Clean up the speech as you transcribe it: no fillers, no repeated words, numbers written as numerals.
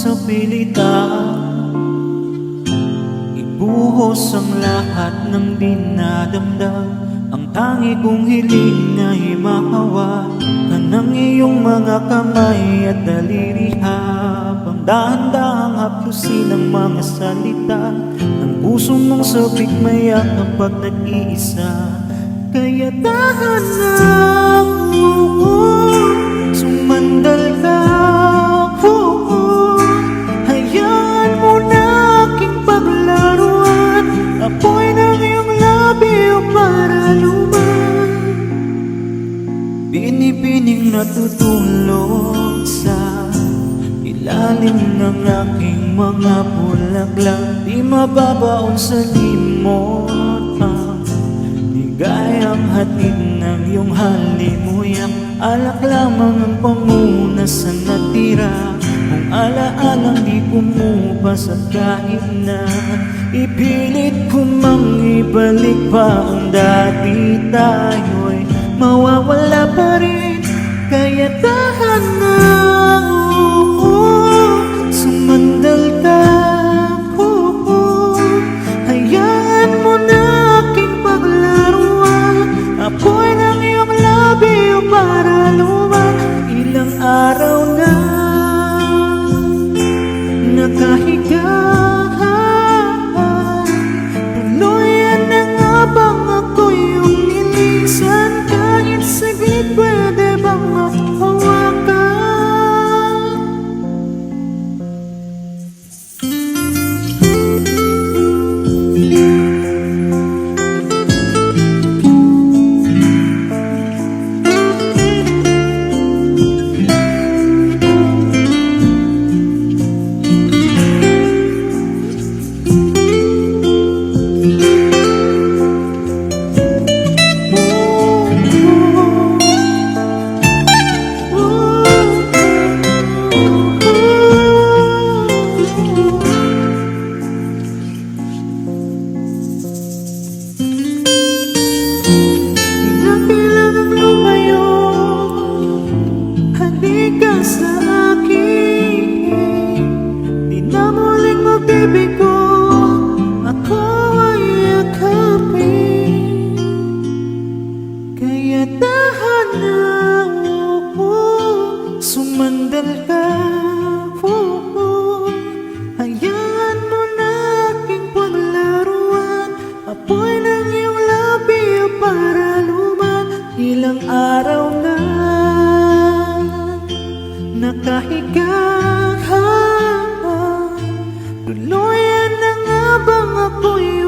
sa pilitan, ibuhos ang lahat ng dinadamdam. Ang tangi kong hiling ay mahawak ka ng iyong mga kamay at daliri, habang dahan-dahang haplusin ang mga salita ng puso mong sabik maya kapag nag-iisa. Kaya dahan-dahang sumandal ka, hayaan mo na aking paglaruan, apoy ng iyong labi o para luman. Binibining natutulog sa ilalim ng aking mga bulaklak, di mababaon sa limot ang ligayang hatid ng iyong halimuyak. Alak lamang ang pamuna sa natira, kung alaalang di kumupas at kahit na ipilit ko mang ibalik pa ang dati, tayo'y mawawala pa rin. Kaya tahan na, sumandal ka, hayaan mo na aking paglaruan, apoy ng iyong labi o para luman. Ilang araw na nakahiga, tuluyan na nga bang ako'y umilisan? Kahit saglit pwede bang mahawakan? Baby ko, ako ay yakapin. Kaya dahan na, sumandal ka, hayaan mo na aking paglaruan, apoy ng iyong labi o para luman. Ilang araw na nakahiga, tuluyan na nga bang ako'y